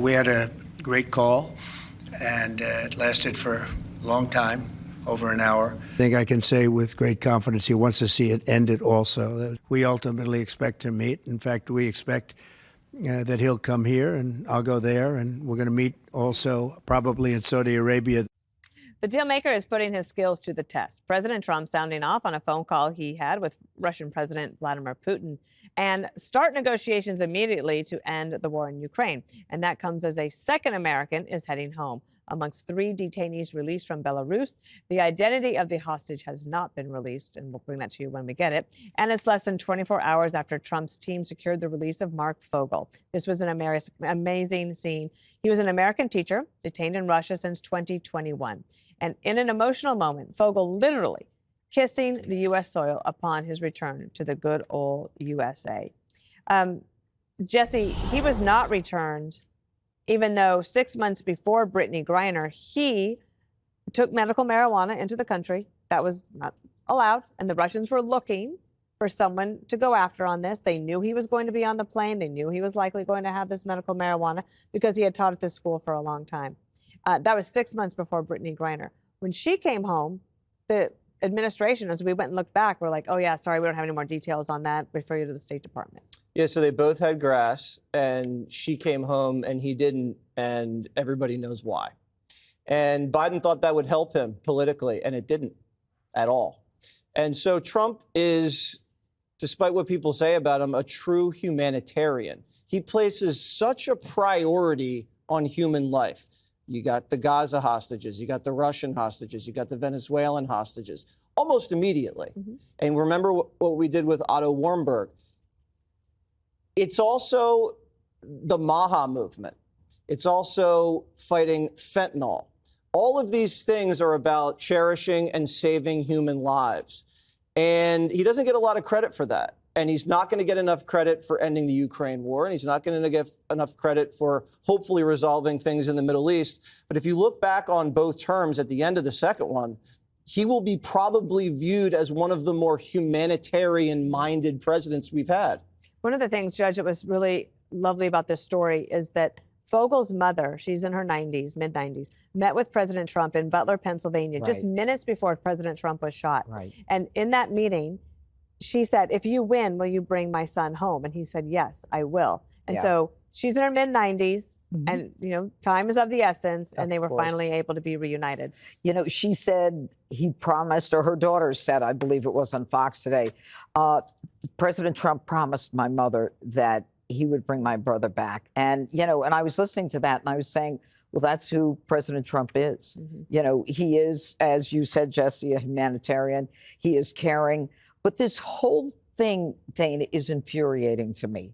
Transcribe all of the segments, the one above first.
We had a great call, and it lasted for a long time, over an hour. I think I can say with great confidence he wants to see it ended also. We ultimately expect to meet. In fact, we expect that he'll come here and I'll go there, and we're going to meet also probably in Saudi Arabia. The dealmaker is putting his skills to the test. President Trump sounding off on a phone call he had with Russian President Vladimir Putin and start negotiations immediately to end the war in Ukraine. And that comes as a second American is heading home. Amongst 3 detainees released from Belarus, the identity of the hostage has not been released, and we'll bring that to you when we get it. And it's less than 24 hours after Trump's team secured the release of Marc Fogle. This was an amazing scene. He was an American teacher detained in Russia since 2021. And in an emotional moment, Fogle literally kissing the U.S. soil upon his return to the good old USA. Jesse, he was not returned, even though 6 months before Brittany Griner, he took medical marijuana into the country. That was not allowed, and the Russians were looking for someone to go after on this. They knew he was going to be on the plane. They knew he was likely going to have this medical marijuana because he had taught at this school for a long time. That was 6 months before Brittany Griner. When she came home, the administration, as we went and looked back, were like, oh, yeah, sorry, we don't have any more details on that. Refer you to the State Department. Yeah, so they both had grass, and she came home and he didn't, and everybody knows why. And Biden thought that would help him politically, and it didn't at all. And so Trump is, despite what people say about him, a true humanitarian. He places such a priority on human life. You got the Gaza hostages, you got the Russian hostages, you got the Venezuelan hostages, almost immediately. Mm-hmm. And remember what we did with Otto Warmberg. It's also the Maha movement. It's also fighting fentanyl. All of these things are about cherishing and saving human lives. And he doesn't get a lot of credit for that. And he's not going to get enough credit for ending the Ukraine war. And he's not going to get enough credit for hopefully resolving things in the Middle East. But if you look back on both terms at the end of the second one, he will be probably viewed as one of the more humanitarian-minded presidents we've had. One of the things, Judge, that was really lovely about this story is that Fogle's mother, she's in her 90s, mid-90s, met with President Trump in Butler, Pennsylvania, just minutes before President Trump was shot. Right. And in that meeting, she said, if you win, will you bring my son home? And he said, yes, I will. And so she's in her mid-90s, and, you know, time is of the essence, and they were finally able to be reunited. You know, she said he promised, or her daughter said, I believe it was on Fox today, President Trump promised my mother that he would bring my brother back. And, you know, and I was listening to that, and I was saying, well, that's who President Trump is. You know, he is, as you said, Jesse, a humanitarian. He is caring. But this whole thing, Dana, is infuriating to me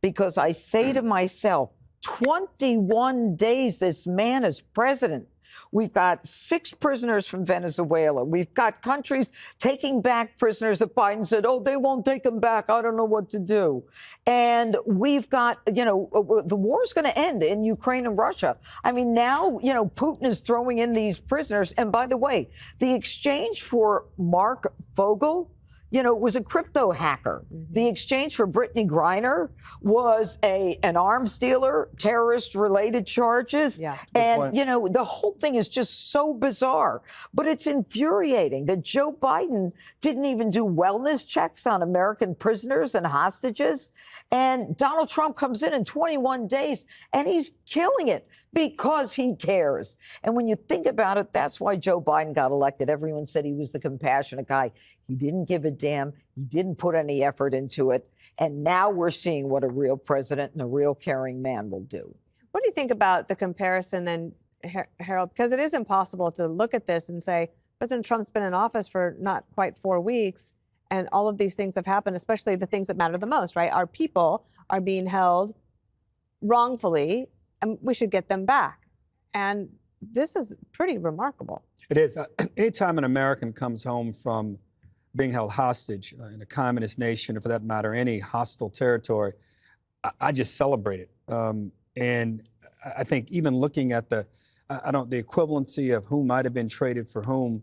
because I say to myself, 21 days this man is president. We've got 6 prisoners from Venezuela. We've got countries taking back prisoners that Biden said, oh, they won't take them back. I don't know what to do. And we've got, you know, the war is going to end in Ukraine and Russia. I mean, now, you know, Putin is throwing in these prisoners. And by the way, the exchange for Marc Fogle, you know, was a crypto hacker. The exchange for Brittany Griner was an arms dealer, terrorist-related charges. Yeah, and, you know, the whole thing is just so bizarre. But it's infuriating that Joe Biden didn't even do wellness checks on American prisoners and hostages. And Donald Trump comes in 21 days, and he's killing it because he cares. And when you think about it, that's why Joe Biden got elected. Everyone said he was the compassionate guy. He didn't give a damn. He didn't put any effort into it. And now we're seeing what a real president and a real caring man will do. What do you think about the comparison then, Harold? Because it is impossible to look at this and say, President Trump's been in office for not quite 4 weeks, and all of these things have happened, especially the things that matter the most, right? Our people are being held wrongfully, and we should get them back. And this is pretty remarkable. It is. Anytime an American comes home from being held hostage in a communist nation, or for that matter, any hostile territory, I just celebrate it. And I think even looking at the equivalency of who might have been traded for whom,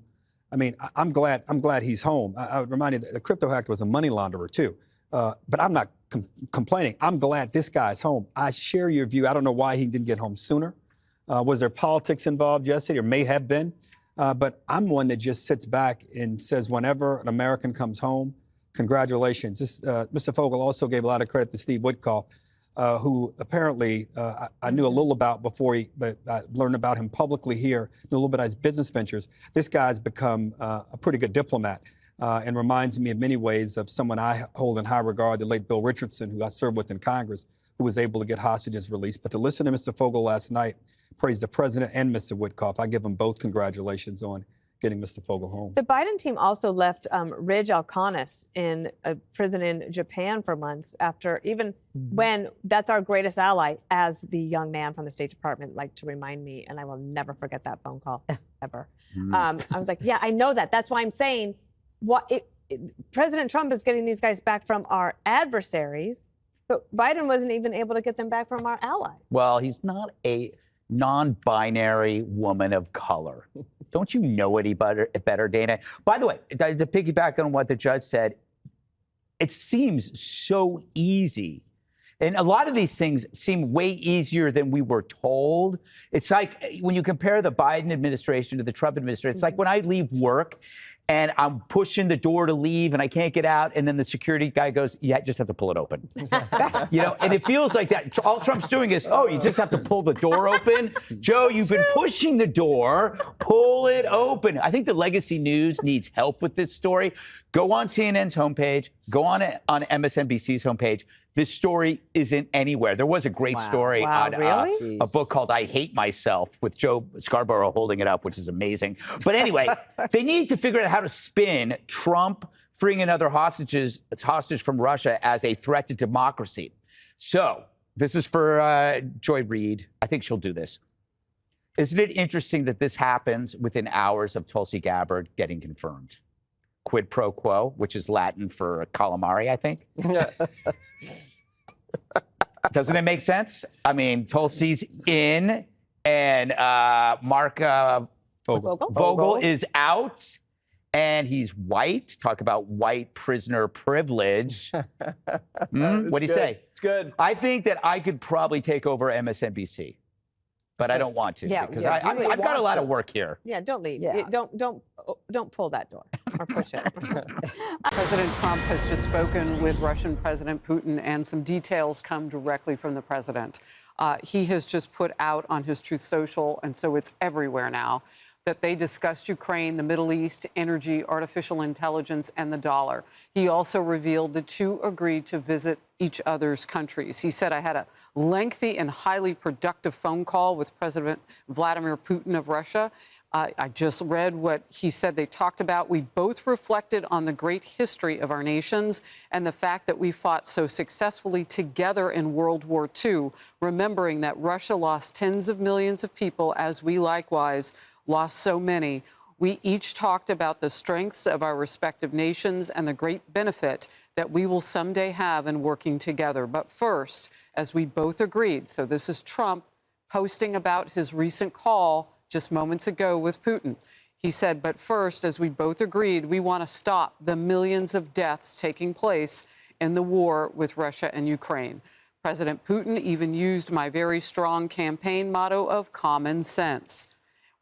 I mean, I'm glad he's home. I would remind you that the crypto hacker was a money launderer too. But I'm not complaining. I'm glad this guy's home. I share your view. I don't know why he didn't get home sooner. Was there politics involved yesterday, or may have been? But I'm one that just sits back and says, whenever an American comes home, congratulations. Mr. Fogle also gave a lot of credit to Steve Witkoff, who apparently I knew a little about before but I learned about him publicly here, knew a little bit about his business ventures. This guy's become a pretty good diplomat and reminds me in many ways of someone I hold in high regard, the late Bill Richardson, who I served with in Congress, who was able to get hostages released. But to listen to Mr. Fogle last night, praise the president and Mr. Witkoff. I give them both congratulations on getting Mr. Fogle home. The Biden team also left Ridge Alcanis in a prison in Japan for months after, even when that's our greatest ally, as the young man from the State Department liked to remind me, and I will never forget that phone call, ever. I was like, yeah, I know that. That's why I'm saying President Trump is getting these guys back from our adversaries, but Biden wasn't even able to get them back from our allies. Well, he's not a non-binary woman of color. Don't you know any better, Dana? By the way, to piggyback on what the judge said, it seems so easy. And a lot of these things seem way easier than we were told. It's like when you compare the Biden administration to the Trump administration, it's like when I leave work and I'm pushing the door to leave and I can't get out, and then the security guy goes, yeah, just have to pull it open. And it feels like that. All Trump's doing is, oh, you just have to pull the door open. Joe, you've been pushing the door, pull it open. I think the Legacy News needs help with this story. Go on CNN's homepage, go on MSNBC's homepage. This story isn't anywhere. There was a great story on a book called I Hate Myself with Joe Scarborough holding it up, which is amazing. But anyway, they need to figure out how to spin Trump freeing another hostage from Russia as a threat to democracy. So this is for Joy Reid. I think she'll do this. Isn't it interesting that this happens within hours of Tulsi Gabbard getting confirmed? Quid pro quo, which is Latin for calamari, I think. Doesn't it make sense? I mean, Tulsi's in, and Marc Fogle is out, and he's white. Talk about white prisoner privilege. What do you say? It's good. I think that I could probably take over MSNBC. But I don't want to because I've got a lot of work here. Yeah, don't leave. Yeah. Don't pull that door or push it. President Trump has just spoken with Russian President Putin, and some details come directly from the president. He has just put out on his Truth Social, and so it's everywhere now, that they discussed Ukraine, the Middle East, energy, artificial intelligence, and the dollar. He also revealed the two agreed to visit each other's countries. He said, I had a lengthy and highly productive phone call with President Vladimir Putin of Russia. I just read what he said they talked about. We both reflected on the great history of our nations and the fact that we fought so successfully together in World War II, remembering that Russia lost tens of millions of people, as we likewise lost so many. We each talked about the strengths of our respective nations and the great benefit that we will someday have in working together. But first, as we both agreed, so this is Trump posting about his recent call just moments ago with Putin. He said, but first, as we both agreed, we want to stop the millions of deaths taking place in the war with Russia and Ukraine. President Putin even used my very strong campaign motto of common sense.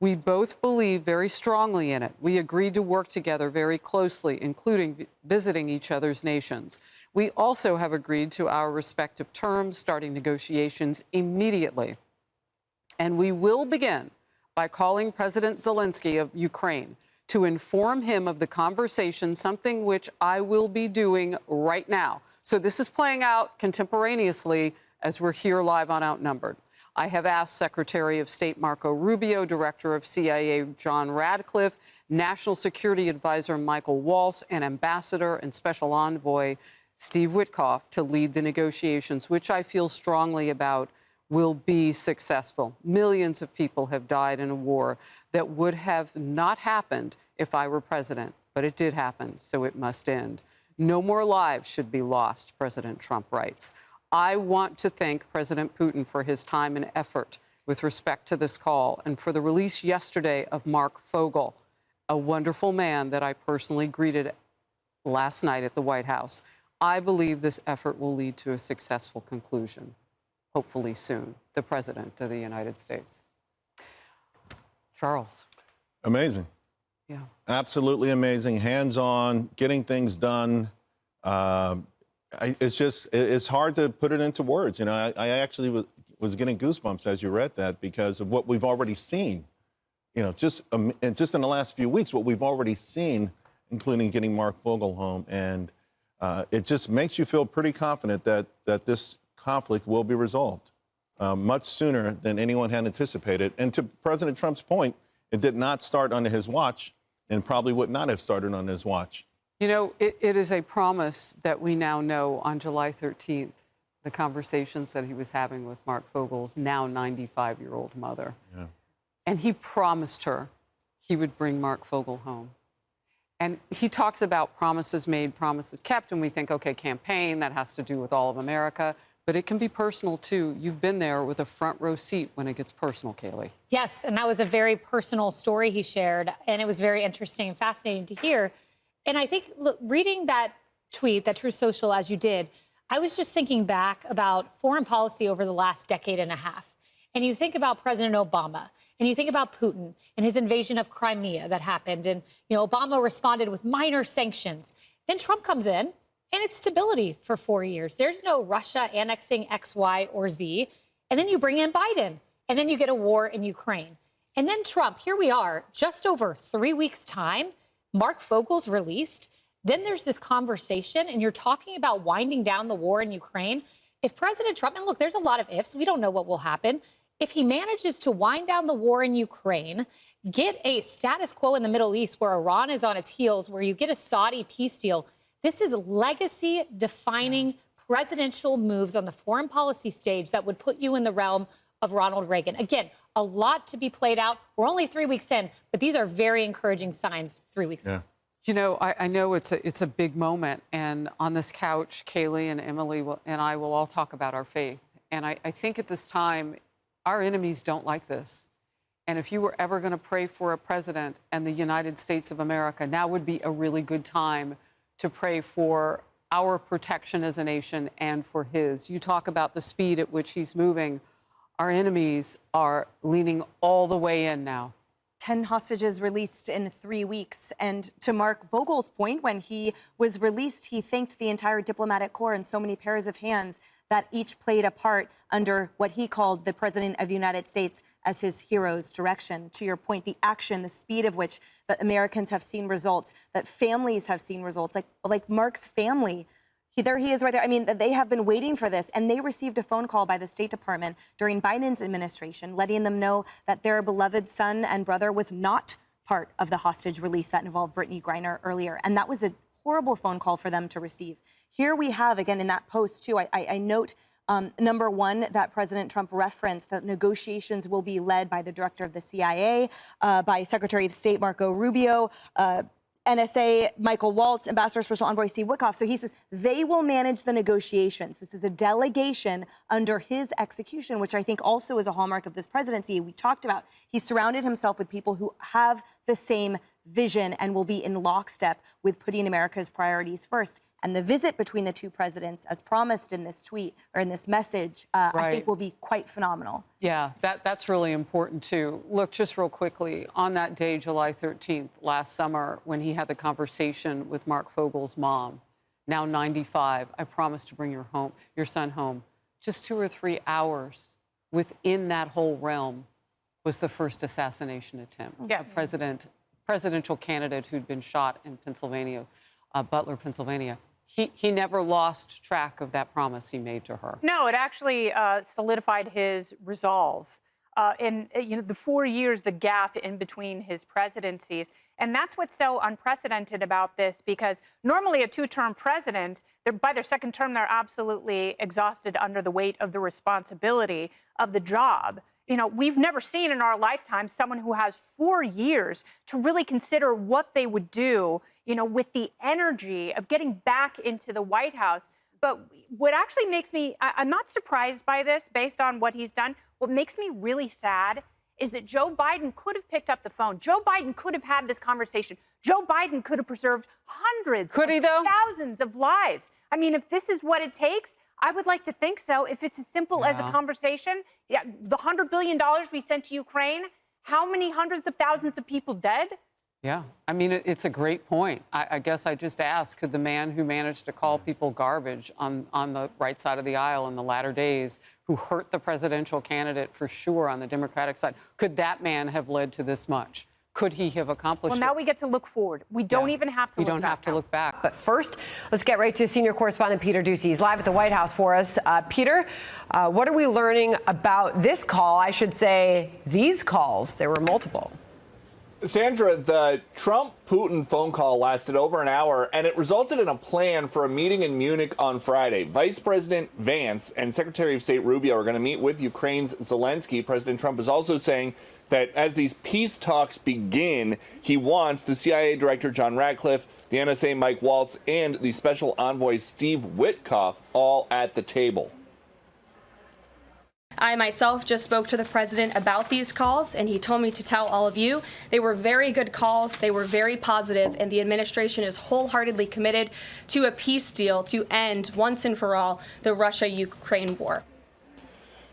We both believe very strongly in it. We agreed to work together very closely, including visiting each other's nations. We also have agreed to our respective terms, starting negotiations immediately. And we will begin by calling President Zelensky of Ukraine to inform him of the conversation, something which I will be doing right now. So this is playing out contemporaneously as we're here live on Outnumbered. I have asked Secretary of State Marco Rubio, Director of CIA John Radcliffe, National Security Advisor Michael Waltz, and Ambassador and Special Envoy Steve Witkoff to lead the negotiations, which I feel strongly about will be successful. Millions of people have died in a war that would have not happened if I were president, but it did happen, so it must end. No more lives should be lost, President Trump writes. I want to thank President Putin for his time and effort with respect to this call and for the release yesterday of Marc Fogle, a wonderful man that I personally greeted last night at the White House. I believe this effort will lead to a successful conclusion, hopefully soon. The President of the United States. Charles. Amazing. Yeah. Absolutely amazing. Hands-on, getting things done. It's hard to put it into words. You know, I actually was getting goosebumps as you read that because of what we've already seen. You know, just in the last few weeks, what we've already seen, including getting Marc Fogle home. And it just makes you feel pretty confident that this conflict will be resolved much sooner than anyone had anticipated. And to President Trump's point, it did not start under his watch and probably would not have started on his watch. You know, it is a promise that we now know on July 13th, the conversations that he was having with Marc Fogle's now 95-year-old mother. Yeah. And he promised her he would bring Marc Fogle home. And he talks about promises made, promises kept, and we think, okay, campaign, that has to do with all of America. But it can be personal, too. You've been there with a front row seat when it gets personal, Kaylee. Yes, and that was a very personal story he shared, and it was very interesting and fascinating to hear. And I think, look, reading that tweet, that Truth Social, as you did, I was just thinking back about foreign policy over the last decade and a half. And you think about President Obama, and you think about Putin and his invasion of Crimea that happened. And, you know, Obama responded with minor sanctions. Then Trump comes in, and it's stability for 4 years. There's no Russia annexing X, Y, or Z. And then you bring in Biden, and then you get a war in Ukraine. And then Trump, here we are, just over 3 weeks' time, Marc Fogle's released. Then there's this conversation, and you're talking about winding down the war in Ukraine. If President Trump, and look, there's a lot of ifs, we don't know what will happen. If he manages to wind down the war in Ukraine, get a status quo in the Middle East where Iran is on its heels, where you get a Saudi peace deal, this is legacy-defining presidential moves on the foreign policy stage that would put you in the realm of Ronald Reagan. Again, a lot to be played out. We're only 3 weeks in, but these are very encouraging signs 3 weeks in. You know, I know it's a big moment, and on this couch, Kaylee and Emily and I will all talk about our faith. And I think at this time, our enemies don't like this. And if you were ever going to pray for a president and the United States of America, now would be a really good time to pray for our protection as a nation and for his. You talk about the speed at which he's moving. Our enemies are leaning all the way in now. 10 hostages released in 3 weeks. And to Marc Fogle's point, when he was released, he thanked the entire diplomatic corps and so many pairs of hands that each played a part under what he called the President of the United States as his hero's direction. To your point, the action, the speed of which that Americans have seen results, that families have seen results, like Marc's family. There he is right there. I mean, they have been waiting for this, and they received a phone call by the State Department during Biden's administration, letting them know that their beloved son and brother was not part of the hostage release that involved Brittany Griner earlier. And that was a horrible phone call for them to receive. Here we have, again, in that post, too, I note, number one, that President Trump referenced that negotiations will be led by the director of the CIA, by Secretary of State Marco Rubio, NSA Michael Waltz, Ambassador Special Envoy Steve Witkoff. So he says they will manage the negotiations. This is a delegation under his execution, which I think also is a hallmark of this presidency. We talked about he surrounded himself with people who have the same vision and will be in lockstep with putting America's priorities first. And the visit between the two presidents, as promised in this tweet or in this message, I think will be quite phenomenal. Yeah, that's really important, too. Look, just real quickly, on that day, July 13th, last summer, when he had the conversation with Marc Fogle's mom, now 95, I promised to bring your son home. Just 2 or 3 hours within that whole realm was the first assassination attempt. Yes. A presidential candidate who'd been shot in Pennsylvania, Butler, Pennsylvania. He never lost track of that promise he made to her. No, it actually solidified his resolve in the 4 years, the gap in between his presidencies. And that's what's so unprecedented about this, because normally a two-term president, by their second term, they're absolutely exhausted under the weight of the responsibility of the job. You know, we've never seen in our lifetime someone who has 4 years to really consider what they would do, you know, with the energy of getting back into the White House. But what actually makes me, I'm not surprised by this based on what he's done. What makes me really sad is that Joe Biden could have picked up the phone. Joe Biden could have had this conversation. Joe Biden could have preserved hundreds, Could he, though? thousands of lives. I mean, if this is what it takes, I would like to think so. If it's as simple as a conversation, yeah, the $100 billion we sent to Ukraine, how many hundreds of thousands of people dead? Yeah, I mean, it's a great point. I guess I just asked, could the man who managed to call people garbage on the right side of the aisle in the latter days, who hurt the presidential candidate for sure on the Democratic side, could that man have led to this much? Could he have accomplished Well, now we get to look forward. We don't even have to We look don't back have to now. look back. But first, let's get right to senior correspondent Peter Ducey. He's live at the White House for us. Peter, what are we learning about this call? I should say these calls. There were multiple. Sandra, the Trump-Putin phone call lasted over an hour, and it resulted in a plan for a meeting in Munich on Friday. Vice President Vance and Secretary of State Rubio are going to meet with Ukraine's Zelensky. President Trump is also saying that as these peace talks begin, he wants the CIA Director John Ratcliffe, the NSA Mike Waltz, and the Special Envoy Steve Witkoff all at the table. I myself just spoke to the president about these calls, and he told me to tell all of you they were very good calls, they were very positive, and the administration is wholeheartedly committed to a peace deal to end once and for all the Russia-Ukraine war.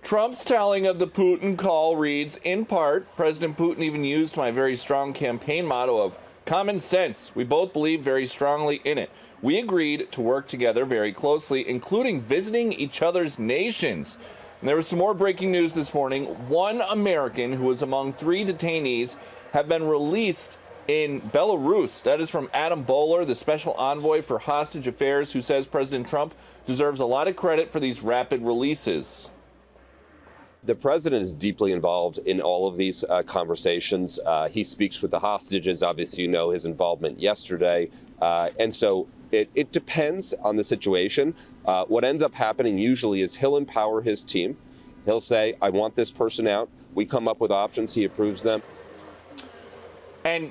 Trump's telling of the Putin call reads, in part, President Putin even used my very strong campaign motto of common sense. We both believe very strongly in it. We agreed to work together very closely, including visiting each other's nations. And there was some more breaking news this morning. One American who was among 3 detainees have been released in Belarus. That is from Adam Bowler, the special envoy for hostage affairs, who says President Trump deserves a lot of credit for these rapid releases. The president is deeply involved in all of these conversations. He speaks with the hostages. Obviously, you know his involvement yesterday. And so it depends on the situation. What ends up happening usually is he'll empower his team. He'll say, I want this person out. We come up with options. He approves them. And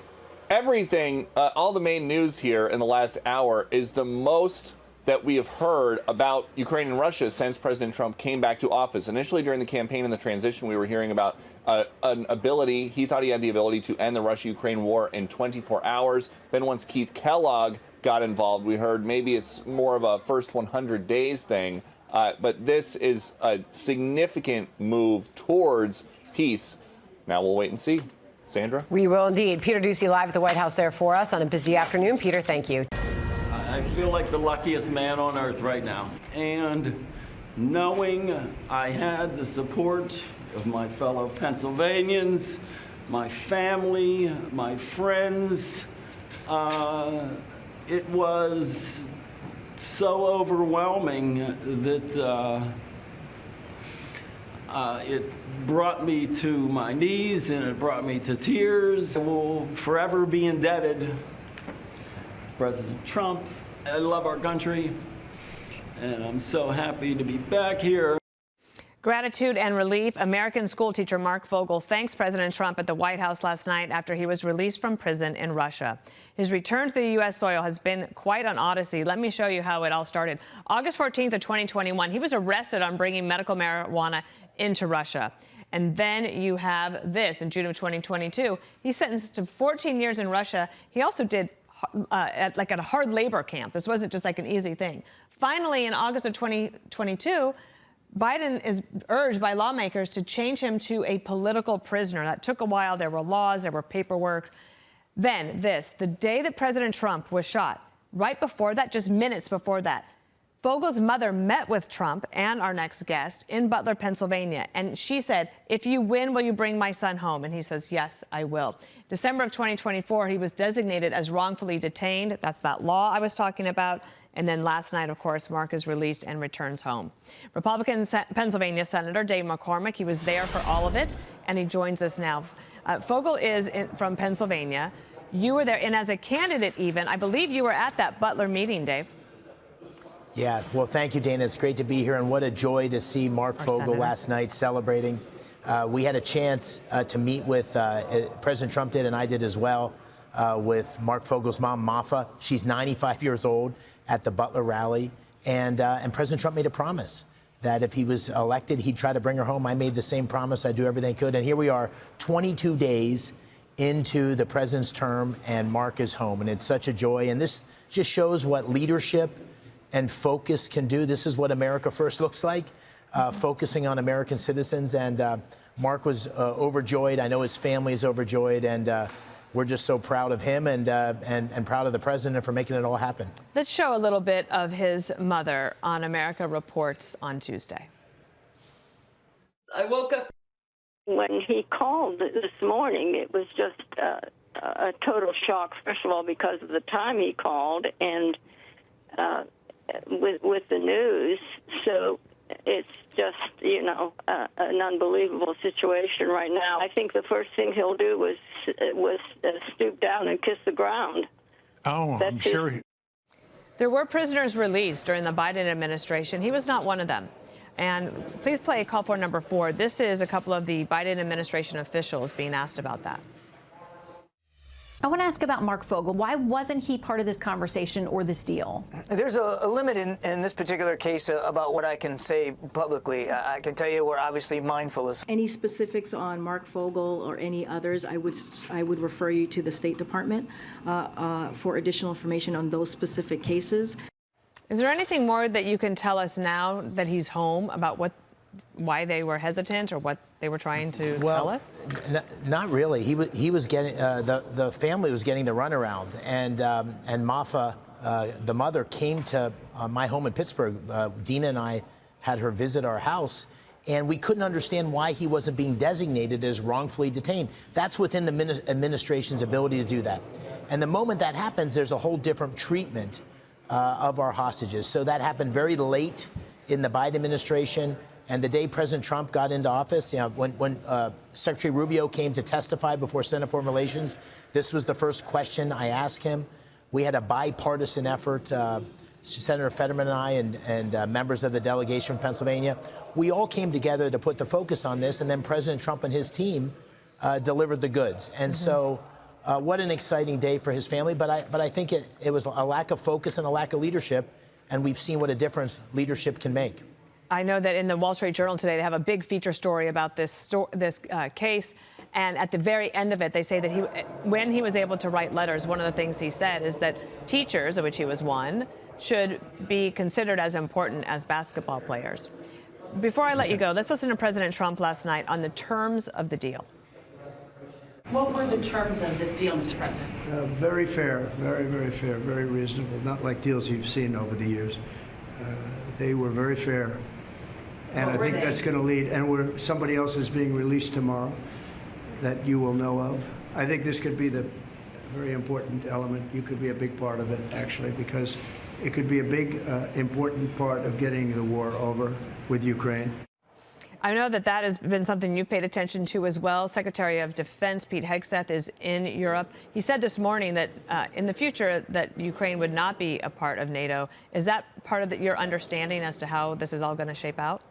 everything, all the main news here in the last hour is the most that we have heard about Ukraine and Russia since President Trump came back to office. Initially during the campaign and the transition, we were hearing about an ability, he thought he had the ability to end the Russia-Ukraine war in 24 hours. Then once Keith Kellogg got involved, we heard maybe it's more of a first 100 days thing. But this is a significant move towards peace. Now we'll wait and see. Sandra? We will indeed. Peter Ducey live at the White House there for us on a busy afternoon. Peter, thank you. I feel like the luckiest man on earth right now. And knowing I had the support of my fellow Pennsylvanians, my family, my friends, it was so overwhelming that it brought me to my knees and it brought me to tears. I will forever be indebted to President Trump. I love our country, and I'm so happy to be back here. Gratitude and relief. American schoolteacher Marc Fogle thanks President Trump at the White House last night after he was released from prison in Russia. His return to the U.S. soil has been quite an odyssey. Let me show you how it all started. August 14th of 2021, he was arrested on bringing medical marijuana into Russia. And then you have this in June of 2022. He's sentenced to 14 years in Russia. He also did at a hard labor camp. This wasn't just like an easy thing. Finally, in August of 2022, Biden is urged by lawmakers to change him to a political prisoner. That took a while. There were laws, there were paperwork. Then the day that President Trump was shot, right before that, just minutes before that, Fogle's mother met with Trump and our next guest in Butler, Pennsylvania. And she said, if you win, will you bring my son home? And he says, yes, I will. December of 2024, he was designated as wrongfully detained. That's that law I was talking about. And then last night, of course, Marc is released and returns home. Republican Pennsylvania Senator Dave McCormick, he was there for all of it, and he joins us now. Fogle is from Pennsylvania. You were there, and as a candidate even, I believe you were at that Butler meeting, Dave. Yeah, well, thank you, Dana. It's great to be here, and what a joy to see Marc Fogle last night celebrating. We had a chance to meet with President Trump did, and I did as well, with Marc Fogle's mom, Mafa. She's 95 years old at the Butler rally, and President Trump made a promise that if he was elected, he'd try to bring her home. I made the same promise. I'd do everything I could, and here we are, 22 days into the president's term, and Marc is home. And it's such a joy. And this just shows what leadership and focus can do. This is what America First looks like, focusing on American citizens. And Marc was overjoyed. I know his family is overjoyed. And we're just so proud of him and proud of the president for making it all happen. Let's show a little bit of his mother on America Reports on Tuesday. I woke up when he called this morning. It was just a total shock, first of all, because of the time he called and with the news. So it's just, an unbelievable situation right now. I think the first thing he'll do was stoop down and kiss the ground. Oh, I'm sure. There were prisoners released during the Biden administration. He was not one of them. And please play call for number 4. This is a couple of the Biden administration officials being asked about that. I want to ask about Marc Fogle. Why wasn't he part of this conversation or this deal? There's a limit in this particular case about what I can say publicly. I can tell you we're obviously mindful of. Any specifics on Marc Fogle or any others, I would refer you to the State Department for additional information on those specific cases. Is there anything more that you can tell us now that he's home about why they were hesitant or what they were trying to tell us? Not really. He was getting the family was getting the runaround, and Mafa, the mother, came to my home in Pittsburgh. Dina and I had her visit our house, and we couldn't understand why he wasn't being designated as wrongfully detained. That's within the administration's ability to do that. And the moment that happens, there's a whole different treatment of our hostages. So that happened very late in the Biden administration. And the day President Trump got into office, when Secretary Rubio came to testify before Senate Foreign Relations, this was the first question I asked him. We had a bipartisan effort, Senator Fetterman and I and members of the delegation from Pennsylvania. We all came together to put the focus on this, and then President Trump and his team delivered the goods. And so what an exciting day for his family. But I think it was a lack of focus and a lack of leadership, and we've seen what a difference leadership can make. I know that in the Wall Street Journal today, they have a big feature story about this case. And at the very end of it, they say that when he was able to write letters, one of the things he said is that teachers, of which he was one, should be considered as important as basketball players. Before I let you go, let's listen to President Trump last night on the terms of the deal. What were the terms of this deal, Mr. President? Very fair, very, very fair, very reasonable, not like deals you've seen over the years. They were very fair. And I think that's going to lead, and somebody else is being released tomorrow that you will know of. I think this could be the very important element. You could be a big part of it, actually, because it could be a big, important part of getting the war over with Ukraine. I know that has been something you've paid attention to as well. Secretary of Defense Pete Hegseth is in Europe. He said this morning that in the future that Ukraine would not be a part of NATO. Is that part of your understanding as to how this is all going to shape out?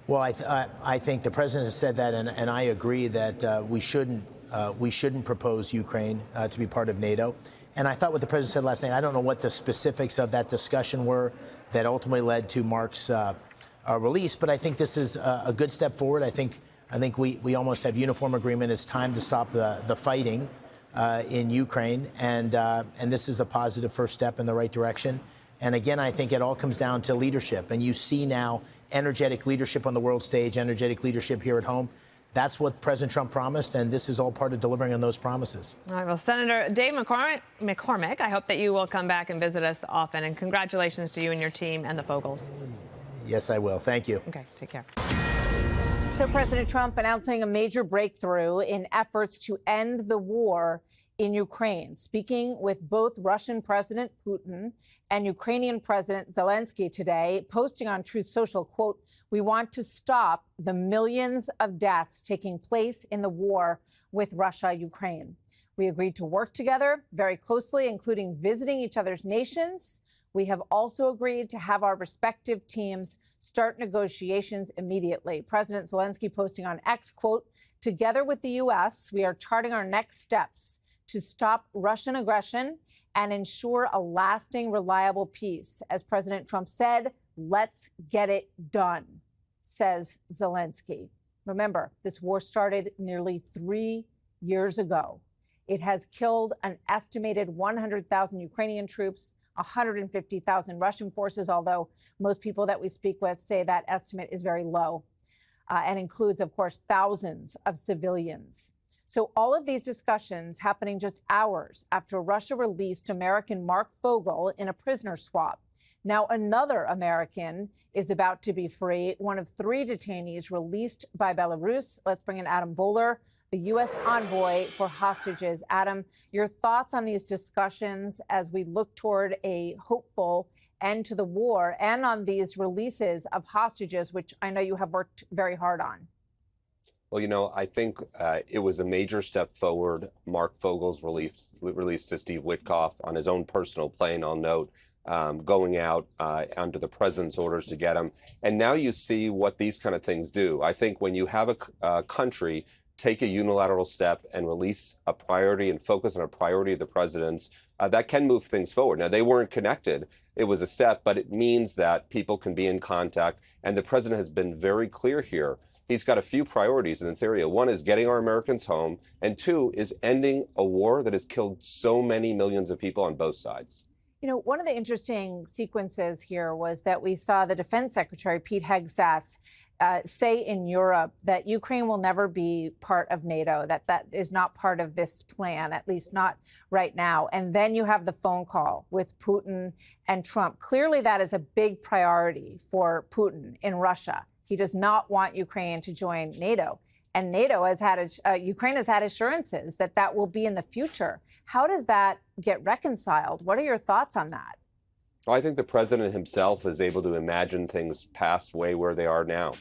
Well, I think the president has said that, and I agree that we shouldn't propose Ukraine to be part of NATO. And I thought what the president said last night, I don't know what the specifics of that discussion were that ultimately led to Marc's release, but I think this is a good step forward. I think we almost have uniform agreement. It's time to stop the fighting in Ukraine, and this is a positive first step in the right direction. And again, I think it all comes down to leadership. And you see now energetic leadership on the world stage, energetic leadership here at home. That's what President Trump promised, and this is all part of delivering on those promises. All right, well, Senator Dave McCormick, I hope that you will come back and visit us often. And congratulations to you and your team and the Fogles. Yes, I will. Thank you. Okay, take care. So President Trump announcing a major breakthrough in efforts to end the war in Ukraine, speaking with both Russian President Putin and Ukrainian President Zelensky today, posting on Truth Social, quote, "We want to stop the millions of deaths taking place in the war with Russia, Ukraine. We agreed to work together very closely, including visiting each other's nations. We have also agreed to have our respective teams start negotiations immediately." President Zelensky posting on X, quote, "Together with the U.S., we are charting our next steps to stop Russian aggression and ensure a lasting, reliable peace. As President Trump said, let's get it done," says Zelensky. Remember, this war started nearly 3 years ago. It has killed an estimated 100,000 Ukrainian troops, 150,000 Russian forces, although most people that we speak with say that estimate is very low, and includes, of course, thousands of civilians. So all of these discussions happening just hours after Russia released American Marc Fogle in a prisoner swap. Now another American is about to be free, one of 3 detainees released by Belarus. Let's bring in Adam Boehler, the U.S. envoy for hostages. Adam, your thoughts on these discussions as we look toward a hopeful end to the war and on these releases of hostages, which I know you have worked very hard on. Well, you know, I think it was a major step forward. Marc Fogle's release to Steve Witkoff on his own personal plane, I'll note, going out under the president's orders to get him. And now you see what these kind of things do. I think when you have a country take a unilateral step and release a priority and focus on a priority of the president's, that can move things forward. Now, they weren't connected. It was a step, but it means that people can be in contact. And the president has been very clear here. He's got a few priorities in this area. One is getting our Americans home, and 2 is ending a war that has killed so many millions of people on both sides. You know, one of the interesting sequences here was that we saw the Defense Secretary, Pete Hegseth, say in Europe that Ukraine will never be part of NATO, that is not part of this plan, at least not right now. And then you have the phone call with Putin and Trump. Clearly, that is a big priority for Putin in Russia. He does not want Ukraine to join NATO. And NATO has had, Ukraine has had assurances that that will be in the future. How does that get reconciled? What are your thoughts on that? Well, I think the president himself is able to imagine things past way where they are now.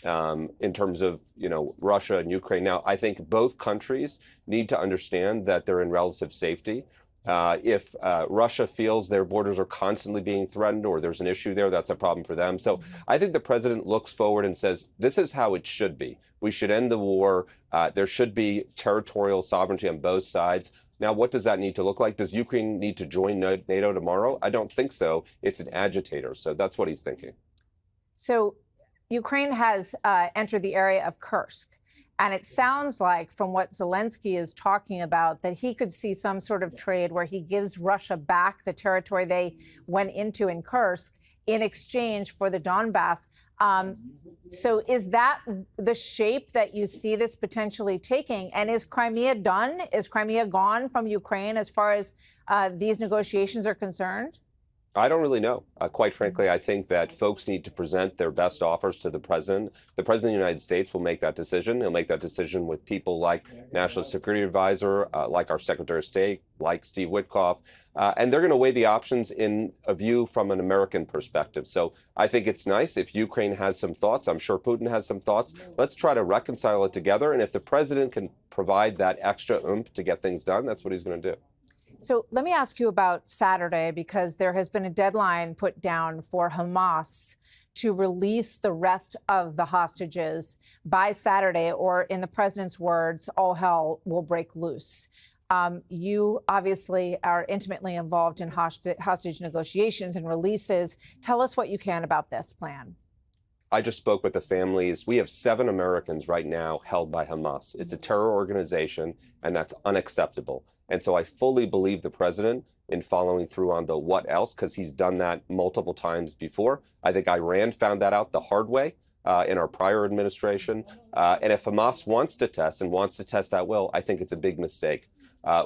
In terms of, you know, Russia and Ukraine. Now, I think both countries need to understand that they're in relative safety. If Russia feels their borders are constantly being threatened or there's an issue there, that's a problem for them. So I think the president looks forward and says, this is how it should be. We should end the war. There should be territorial sovereignty on both sides. Now, what does that need to look like? Does Ukraine need to join NATO tomorrow? I don't think so. It's an agitator. So that's what he's thinking. So Ukraine has entered the area of Kursk. And it sounds like, from what Zelensky is talking about, that he could see some sort of trade where he gives Russia back the territory they went into in Kursk in exchange for the Donbass. So is that the shape that you see this potentially taking? And is Crimea done? Is Crimea gone from Ukraine as far as these negotiations are concerned? I don't really know. Quite frankly, I think that folks need to present their best offers to the president. The president of the United States will make that decision. He'll make that decision with people like National Security Advisor, like our Secretary of State, like Steve Witkoff. And they're going to weigh the options in a view from an American perspective. So I think it's nice if Ukraine has some thoughts. I'm sure Putin has some thoughts. Let's try to reconcile it together. And if the president can provide that extra oomph to get things done, that's what he's going to do. So let me ask you about Saturday, because there has been a deadline put down for Hamas to release the rest of the hostages by Saturday, or in the president's words, all hell will break loose. You obviously are intimately involved in hostage negotiations and releases. Tell us what you can about this plan. I just spoke with the families. We have 7 Americans right now held by Hamas. It's a terror organization, and that's unacceptable. And so I fully believe the president in following through on the what else, because he's done that multiple times before. I think Iran found that out the hard way in our prior administration. And if Hamas wants to test and wants to test that will, I think it's a big mistake.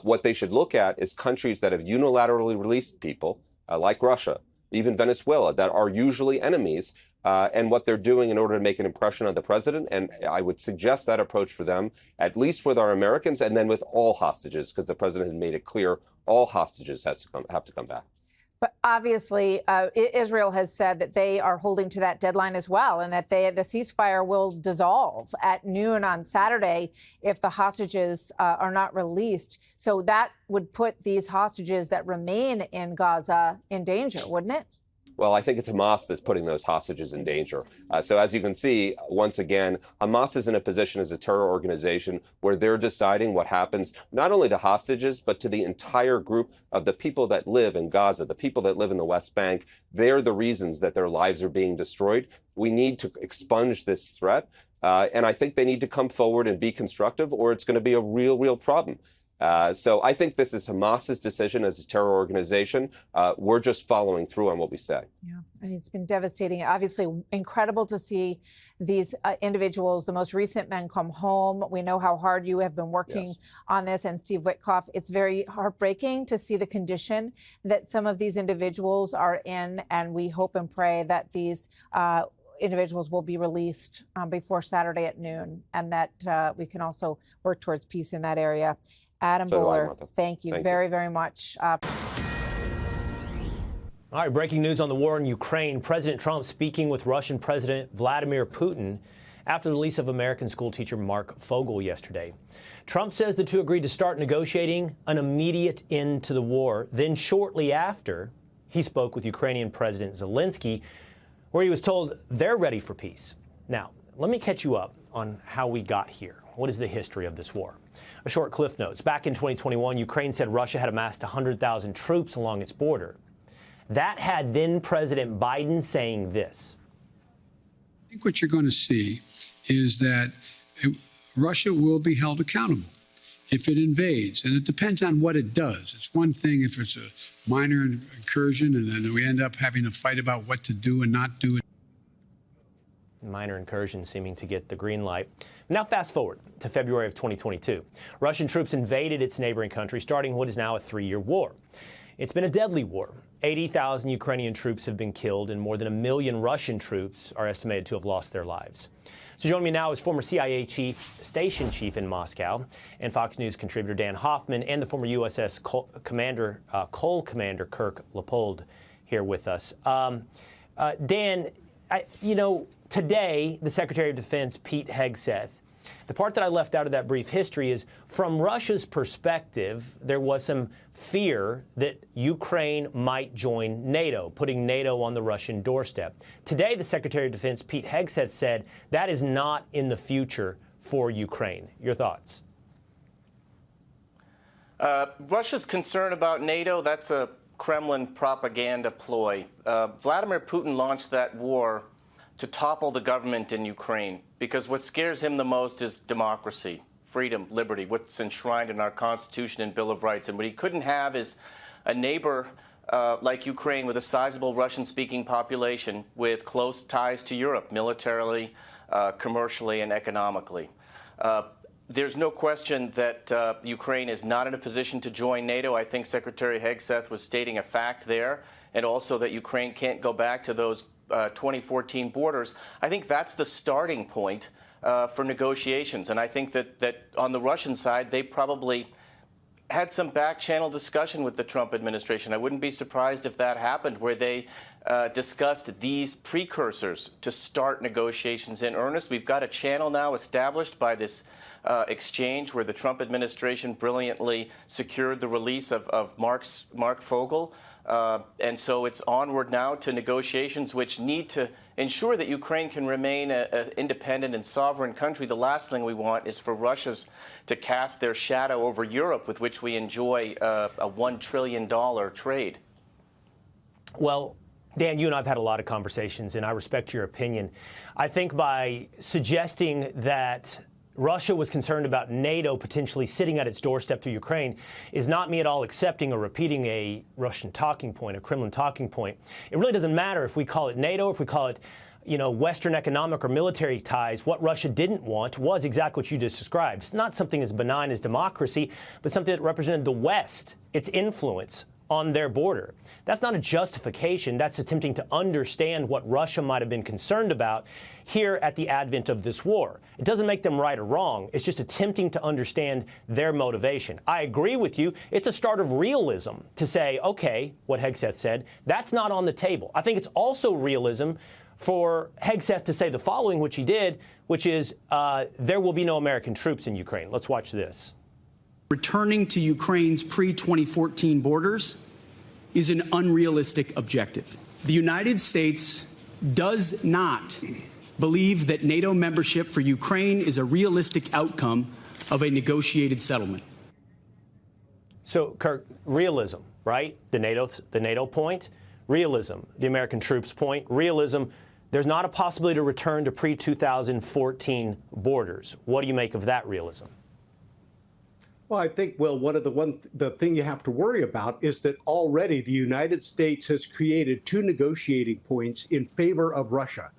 What they should look at is countries that have unilaterally released people, like Russia, even Venezuela, that are usually enemies, and what they're doing in order to make an impression on the president. And I would suggest that approach for them, at least with our Americans, and then with all hostages, because the president has made it clear all hostages have to come back. But obviously, Israel has said that they are holding to that deadline as well, and that the ceasefire will dissolve at noon on Saturday if the hostages are not released. So that would put these hostages that remain in Gaza in danger, wouldn't it? Well, I think it's Hamas that's putting those hostages in danger. So as you can see, once again, Hamas is in a position as a terror organization where they're deciding what happens not only to hostages, but to the entire group of the people that live in Gaza, the people that live in the West Bank. They're the reasons that their lives are being destroyed. We need to expunge this threat. And I think they need to come forward and be constructive, or it's going to be a real problem. So I think this is Hamas's decision as a terror organization. We're just following through on what we say. Yeah, I mean, it's been devastating. Obviously, incredible to see these individuals, the most recent men, come home. We know how hard you have been working on this, and Steve Witkoff. It's very heartbreaking to see the condition that some of these individuals are in, and we hope and pray that these individuals will be released before Saturday at noon, and that we can also work towards peace in that area. Adam Bowler, thank you very much. All right, breaking news on the war in Ukraine. President Trump speaking with Russian President Vladimir Putin after the release of American schoolteacher Marc Fogle yesterday. Trump says the two agreed to start negotiating an immediate end to the war. Then shortly after, he spoke with Ukrainian President Zelensky, where he was told they're ready for peace. Now, let me catch you up on how we got here. What is the history of this war? A short cliff notes. Back in 2021, Ukraine said Russia had amassed 100,000 troops along its border. That had then President Biden saying this. I think what you're going to see is that Russia will be held accountable if it invades. And it depends on what it does. It's one thing if it's a minor incursion and then we end up having a fight about what to do and not do. Minor incursion seeming to get the green light. Now fast forward to February of 2022. Russian troops invaded its neighboring country, starting what is now a 3-year war. It's been a deadly war. 80,000 Ukrainian troops have been killed, and more than 1 million Russian troops are estimated to have lost their lives. So joining me now is former CIA station chief in Moscow and Fox News contributor Dan Hoffman, and the former USS Cole Commander Kirk Leopold here with us. Dan, today, the Secretary of Defense, Pete Hegseth, the part that I left out of that brief history is, from Russia's perspective, there was some fear that Ukraine might join NATO, putting NATO on the Russian doorstep. Today, the Secretary of Defense, Pete Hegseth, said that is not in the future for Ukraine. Your thoughts? Russia's concern about NATO, that's a Kremlin propaganda ploy. Vladimir Putin launched that war to topple the government in Ukraine, because what scares him the most is democracy, freedom, liberty, what's enshrined in our Constitution and Bill of Rights. And what he couldn't have is a neighbor like Ukraine with a sizable Russian-speaking population with close ties to Europe, militarily, commercially, and economically. There's no question that Ukraine is not in a position to join NATO. I think Secretary Hegseth was stating a fact there, and also that Ukraine can't go back to those 2014 borders. I think that's the starting point for negotiations. And I think that on the Russian side, they probably had some back-channel discussion with the Trump administration. I wouldn't be surprised if that happened, where they discussed these precursors to start negotiations in earnest. We've got a channel now established by this exchange where the Trump administration brilliantly secured the release of Marc Fogle. And so it's onward now to negotiations which need to ensure that Ukraine can remain an independent and sovereign country. The last thing we want is for Russia to cast their shadow over Europe, with which we enjoy a $1 trillion trade. Well, Dan, you and I have had a lot of conversations, and I respect your opinion. I think by suggesting that Russia was concerned about NATO potentially sitting at its doorstep to Ukraine is not me at all accepting or repeating a Russian talking point, a Kremlin talking point. It really doesn't matter if we call it NATO, if we call it, Western economic or military ties. What Russia didn't want was exactly what you just described. It's not something as benign as democracy, but something that represented the West, its influence on their border. That's not a justification. That's attempting to understand what Russia might have been concerned about here at the advent of this war. It doesn't make them right or wrong. It's just attempting to understand their motivation. I agree with you. It's a start of realism to say, okay, what Hegseth said, that's not on the table. I think it's also realism for Hegseth to say the following, which he did, which is there will be no American troops in Ukraine. Let's watch this. Returning to Ukraine's pre-2014 borders is an unrealistic objective. The United States does not believe that NATO membership for Ukraine is a realistic outcome of a negotiated settlement. So, Kirk, realism, right? The NATO point, realism. The American troops point, realism. there's not a possibility to return to pre-2014 borders. What do you make of that realism? Well, I think, Will, the thing you have to worry about is that already the United States has created two negotiating points in favor of Russia.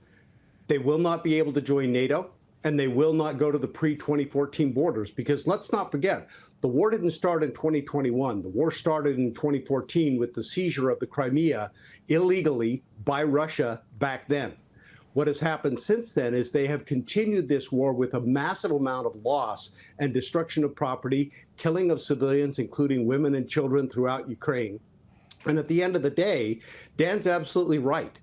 They will not be able to join NATO, and they will not go to the pre-2014 borders, because let's not forget, the war didn't start in 2021. The war started in 2014 with the seizure of the Crimea illegally by Russia back then. What has happened since then is they have continued this war with a massive amount of loss and destruction of property, killing of civilians, including women and children throughout Ukraine. And at the end of the day, Dan's absolutely right.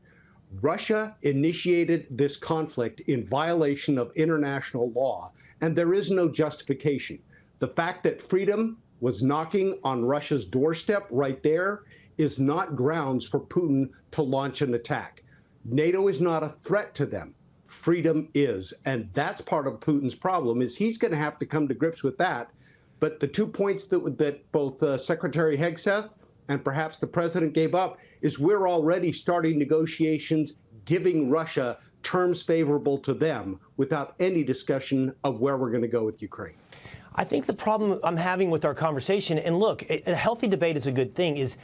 Russia initiated this conflict in violation of international law, and there is no justification. The fact that freedom was knocking on Russia's doorstep right there is not grounds for Putin to launch an attack. NATO is not a threat to them. Freedom is. And that's part of Putin's problem, is he's going to have to come to grips with that. But the 2 points that both Secretary Hegseth and perhaps the president gave up is we're already starting negotiations giving Russia terms favorable to them without any discussion of where we're going to go with Ukraine. I think the problem I'm having with our conversation, and look, a healthy debate is a good thing, is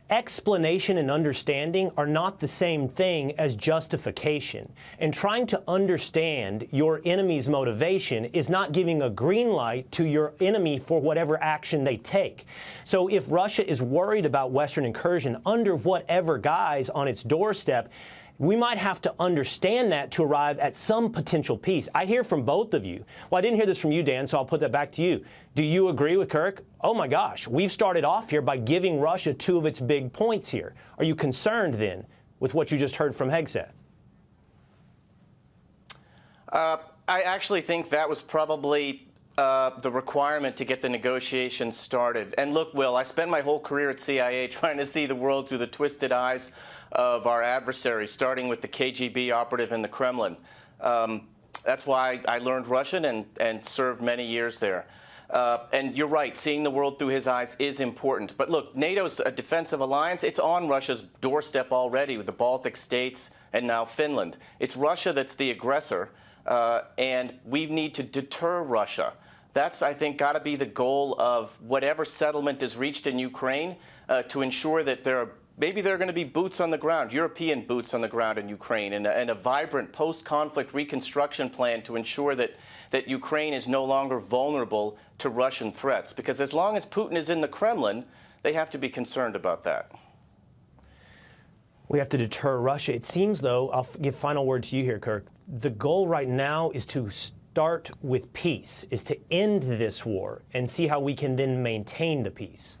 explanation and understanding are not the same thing as justification. And trying to understand your enemy's motivation is not giving a green light to your enemy for whatever action they take. So if Russia is worried about Western incursion under whatever guise on its doorstep, we might have to understand that to arrive at some potential peace. I hear from both of you. Well, I didn't hear this from you, Dan, so I'll put that back to you. Do you agree with Kirk? Oh, my gosh, we've started off here by giving Russia two of its big points here. Are you concerned, then, with what you just heard from Hegseth? I actually think that was probably the requirement to get the negotiations started. And look, Will, I spent my whole career at CIA trying to see the world through the twisted eyes of our adversaries, starting with the KGB operative in the Kremlin. That's why I learned Russian and served many years there. And you're right, seeing the world through his eyes is important. But look, NATO's a defensive alliance. It's on Russia's doorstep already with the Baltic states and now Finland. It's Russia that's the aggressor, and we need to deter Russia. That's, I think, got to be the goal of whatever settlement is reached in Ukraine, to ensure that maybe there are going to be boots on the ground, European boots on the ground in Ukraine, and a vibrant post-conflict reconstruction plan to ensure that Ukraine is no longer vulnerable to Russian threats. Because as long as Putin is in the Kremlin, they have to be concerned about that. We have to deter Russia. It seems, though, I'll give final word to you here, Kirk. The goal right now is to start with peace, is to end this war and see how we can then maintain the peace.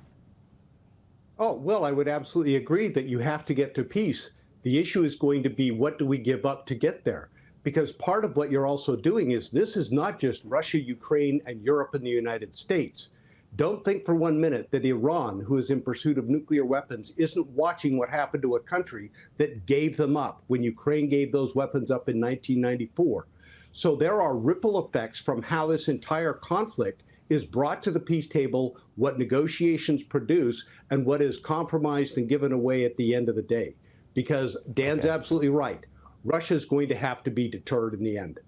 Oh, well, I would absolutely agree that you have to get to peace. The issue is going to be, what do we give up to get there? Because part of what you're also doing is, this is not just Russia, Ukraine, and Europe and the United States. Don't think for 1 minute that Iran, who is in pursuit of nuclear weapons, isn't watching what happened to a country that gave them up when Ukraine gave those weapons up in 1994. So there are ripple effects from how this entire conflict is brought to the peace table, what negotiations produce, and what is compromised and given away at the end of the day. Because Dan's absolutely right. Russia's going to have to be deterred in the end.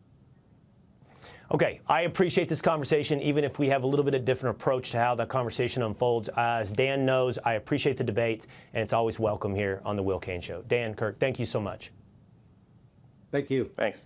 Okay, I appreciate this conversation, even if we have a little bit of different approach to how that conversation unfolds. As Dan knows, I appreciate the debate, and it's always welcome here on The Will Cain Show. Dan, Kirk, thank you so much. Thank you. Thanks.